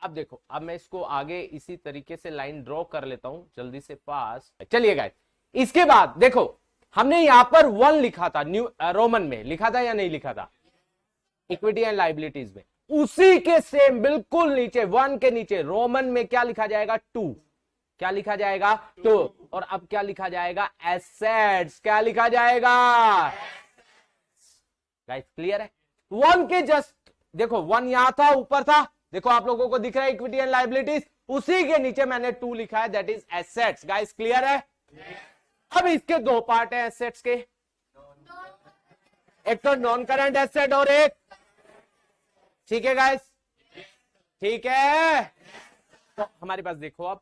अब देखो, अब मैं इसको आगे इसी तरीके से लाइन ड्रॉ कर लेता हूं जल्दी से पास। चलिए गाइस, इसके बाद देखो हमने यहां पर 1 लिखा था, न्यू रोमन में लिखा था या नहीं लिखा था, इक्विटी एंड लाइबिलिटीज में। उसी के सेम बिल्कुल नीचे 1 के नीचे रोमन में क्या लिखा जाएगा, 2। क्या लिखा जाएगा, 2। और अब क्या लिखा जाएगा, एसेट्स। क्या लिखा जाएगा गाइस, क्लियर है। 1 के जस्ट देखो 1 यहां था, ऊपर था, देखो आप लोगों को दिख रहा है इक्विटी एंड लाइबिलिटीज, उसी के नीचे मैंने 2 लिखा है, that is assets. Guys clear है। अब इसके 2 पार्ट है एसेट्स के, एक तो नॉन करंट एसेट और एक, ठीक है गाइस, ठीक है। तो हमारे पास देखो अब,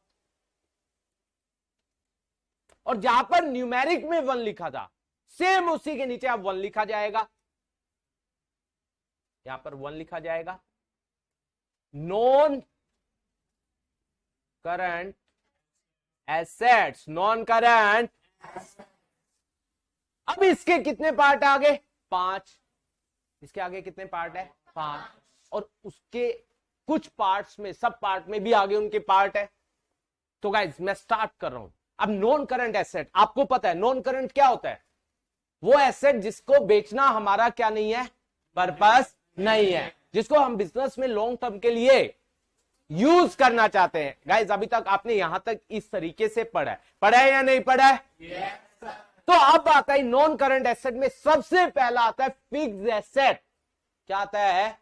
और जहां पर न्यूमेरिक में 1 लिखा था, सेम उसी के नीचे अब 1 लिखा जाएगा, यहां पर 1 लिखा जाएगा, non current assets, non current. अब इसके कितने पार्ट है आगे, 5। इसके आगे कितने पार्ट है, 5। और उसके कुछ पार्ट्स में, सब पार्ट में भी आगे उनके पार्ट है। तो गाइज मैं स्टार्ट कर रहा हूं। अब नॉन करंट एसेट, आपको पता है नॉन करंट क्या होता है, वो एसेट जिसको बेचना हमारा क्या नहीं है, पर्पस नहीं है, जिसको हम बिजनेस में लॉन्ग टर्म के लिए यूज करना चाहते हैं। गाइज अभी तक आपने यहां तक इस तरीके से पढ़ा है या नहीं पढ़ा है? तो अब आता है नॉन करंट एसेट में सबसे पहला आता है फिक्स्ड एसेट। क्या आता है,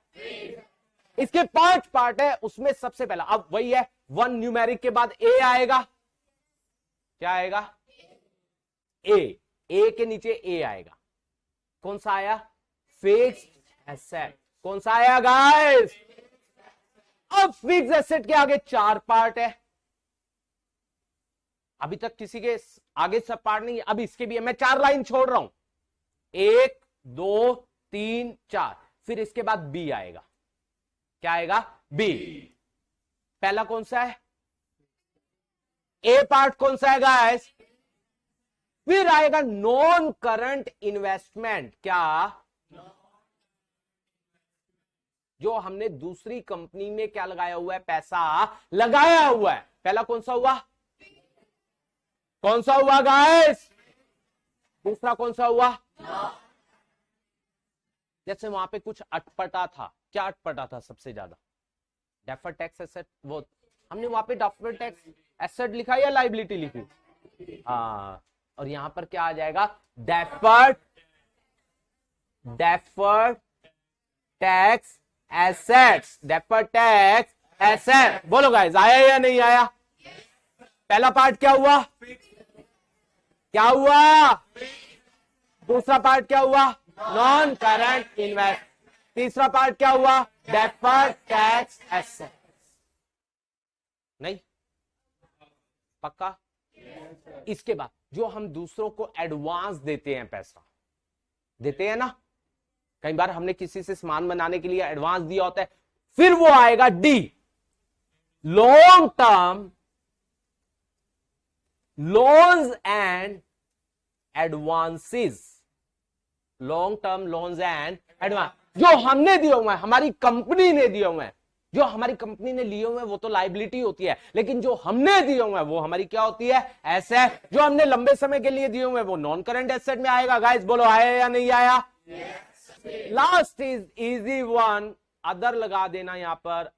इसके 5 पार्ट है, उसमें सबसे पहला अब वही है, 1 न्यूमेरिक के बाद ए आएगा। क्या आएगा, ए के नीचे ए आएगा। कौन सा आया, फिक्स्ड एसेट। कौन सा आया गाइस, अब फिक्स्ड एसेट के आगे 4 पार्ट है। अभी तक किसी के आगे सब पार्ट नहीं है, अब इसके भी है, मैं 4 लाइन छोड़ रहा हूं, 1 2 3 4। फिर इसके बाद बी आएगा। क्या आएगा, बी। पहला कौन सा है, ए पार्ट कौन सा है गाइस, फिर आएगा नॉन करंट इन्वेस्टमेंट। क्या, जो हमने दूसरी कंपनी में क्या लगाया हुआ है, पैसा लगाया हुआ है। पहला कौन सा हुआ, कौन सा हुआ गाइस, दूसरा कौन सा हुआ, जैसे वहां पे कुछ अटपटा था। क्या अटपटा था सबसे ज्यादा, डेफर्ड टैक्स एसेट। वो हमने वहां पे डेफर्ड टैक्स एसेट लिखा या लाइबिलिटी लिखी, हाँ। और यहां पर क्या आ जाएगा, deferred tax assets, deferred tax asset. बोलो गाइस, आया या नहीं आया? पहला पार्ट क्या हुआ, क्या हुआ, दूसरा पार्ट क्या हुआ, नॉन करंट इन्वेस्ट, तीसरा पार्ट क्या हुआ, डेफर्ड टैक्स एसेट। नहीं पक्का? इसके बाद जो हम दूसरों को एडवांस देते हैं, पैसा देते हैं ना, कई बार हमने किसी से सामान बनाने के लिए एडवांस दिया होता है, फिर वो आएगा D, long term loans and advances. Long term loans and advance जो हमने दिए हुए हैं, हमारी कंपनी ने दिए हुए हैं, जो हमारी कंपनी ने लिए हुए हैं वो तो लाइबिलिटी होती है, लेकिन जो हमने दिए हुए हैं वो हमारी क्या होती है, एसेट। जो हमने लंबे समय के लिए दिए हुए हैं वो नॉन करंट एसेट में आएगा। गाइस बोलो, आया या नहीं आया? Last is easy one, other लगा देना यहां पर,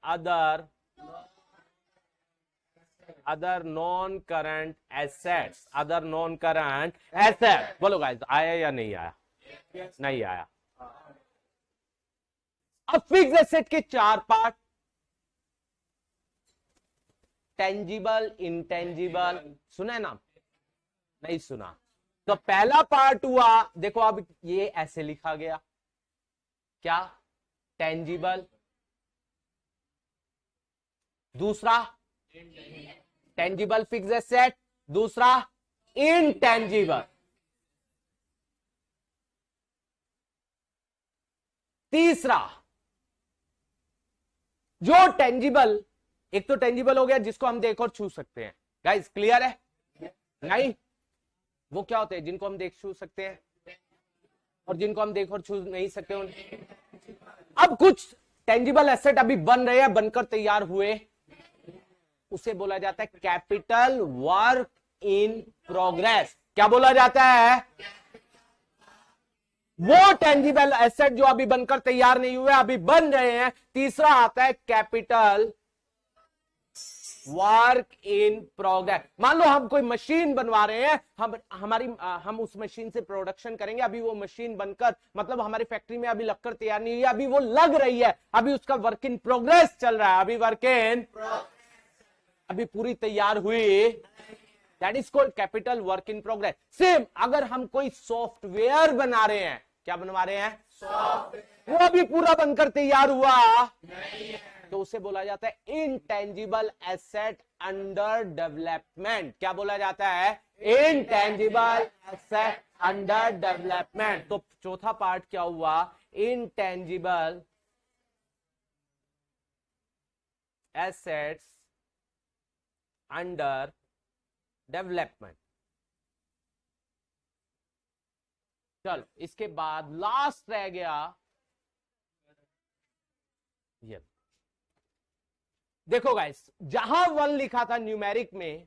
other non current assets, other non current asset. बोलो गाइस, आया या नहीं आया? नहीं आया। अब फिक्स्ड एसेट के 4 पार्ट, टेंजिबल, इंटेंजिबल, सुना है नाम? नहीं सुना? तो पहला पार्ट हुआ, देखो अब ये ऐसे लिखा गया, क्या, टेंजिबल। दूसरा टेंजिबल फिक्स्ड एसेट, दूसरा इनटेंजिबल। तीसरा जो टेंजिबल, एक तो टेंजिबल हो गया जिसको हम देख और छू सकते हैं। गाइस क्लियर है? नहीं, वो क्या होते हैं जिनको हम देख छू सकते हैं और जिनको हम देख और छू नहीं सकते। अब कुछ टेंजिबल एसेट अभी बन रहे हैं, बनकर तैयार हुए उसे बोला जाता है कैपिटल वर्क इन प्रोग्रेस। क्या बोला जाता है? वो टेंजिबल एसेट जो अभी बनकर तैयार नहीं हुए, अभी बन रहे हैं। तीसरा आता है कैपिटल वर्क इन प्रोग्रेस। मान लो हम कोई मशीन बनवा रहे हैं, हम उस मशीन से प्रोडक्शन करेंगे, अभी वो मशीन बनकर मतलब हमारी फैक्ट्री में अभी लगकर तैयार नहीं हुई, अभी वो लग रही है, अभी उसका वर्क इन प्रोग्रेस चल रहा है, अभी पूरी तैयार हुई। That is called capital work in progress. Same अगर हम कोई सॉफ्टवेयर बना रहे हैं, क्या बनवा रहे हैं? सॉफ्टवेयर। वो अभी पूरा बनकर तैयार हुआ नहीं है, तो उसे बोला जाता है इनटेंजिबल एसेट अंडर डेवलपमेंट। क्या बोला जाता है? Intangible asset under development. तो चौथा पार्ट क्या हुआ? Intangible assets under development. चलो इसके बाद लास्ट रह गया ये। देखो गाइस, जहां 1 लिखा था न्यूमेरिक में,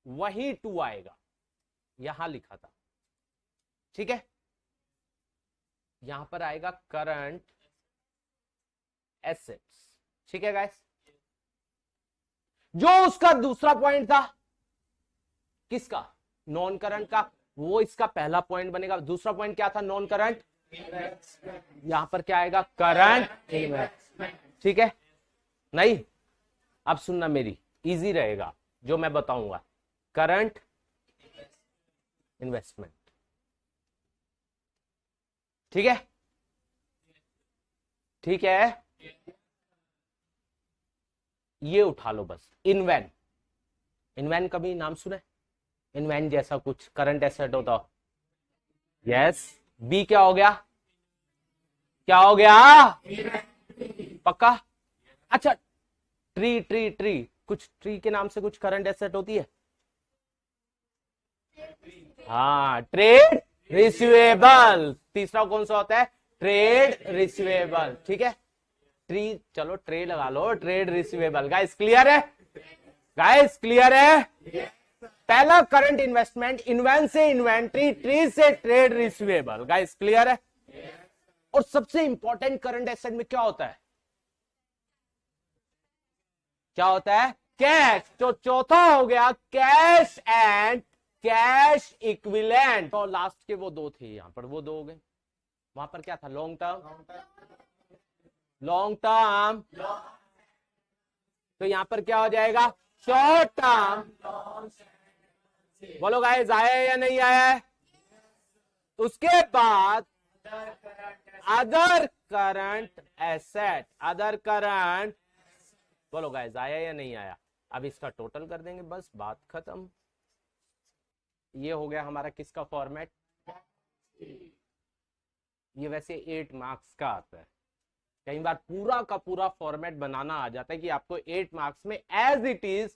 वही 2 आएगा, यहां लिखा था, ठीक है? यहां पर आएगा करंट एसेट्स, ठीक है गाइस? जो उसका दूसरा पॉइंट था, किसका? नॉन करंट का, वो इसका पहला पॉइंट बनेगा। दूसरा पॉइंट क्या था? Non current. यहां पर क्या आएगा? करंट इन्वेस्टमेंट, ठीक है? नहीं, अब सुनना, मेरी इजी रहेगा जो मैं बताऊंगा। करंट इन्वेस्टमेंट, ठीक है? ठीक है, ये उठा लो बस। इनवैन, इनवैन कभी नाम सुना है? इनवैन जैसा कुछ करंट एसेट होता हो। यस, बी क्या हो गया? क्या हो गया? पक्का? अच्छा, ट्री ट्री ट्री, कुछ ट्री के नाम से कुछ करंट एसेट होती है? हाँ, ट्रेड रिसीवेबल। तीसरा कौन सा होता है? ट्रेड रिसीवेबल, ठीक है? ट्री, चलो ट्रेड लगा लो, ट्रेड रिसीवेबल। गाइस क्लियर है? गाइस क्लियर है? पहला करंट इन्वेस्टमेंट, इन्वेंट से इन्वेंट्री, ट्री से ट्रेड रिसीवेबल। गाइस क्लियर है? और सबसे इंपॉर्टेंट करंट एसेट में क्या होता है? क्या होता है? कैश। तो चौथा हो गया कैश एंड कैश इक्विवेलेंट। तो लास्ट के वो 2 थे, यहां पर वो 2 हो गए। वहां पर क्या था? Long term, long term. तो यहां पर क्या हो जाएगा? Short term. बोलो गाइस, आया या नहीं आया? उसके बाद other current asset, other current. बोलो गाइस, आया या नहीं आया? अब इसका टोटल कर देंगे, बस बात खत्म। ये हो गया हमारा किसका फॉर्मेट? ये वैसे 8 मार्क्स का आता है, कई बार पूरा का पूरा फॉर्मेट बनाना आ जाता है कि आपको 8 मार्क्स में एज इट इज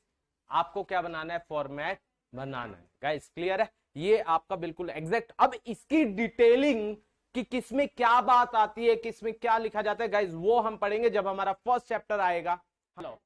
आपको क्या बनाना है? फॉर्मेट बनाना है। गाइस क्लियर है? ये आपका बिल्कुल एग्जैक्ट। अब इसकी डिटेलिंग कि किसमें क्या बात आती है, किसमें क्या लिखा जाता है, गाइस वो हम पढ़ेंगे जब हमारा फर्स्ट चैप्टर आएगा। हेलो।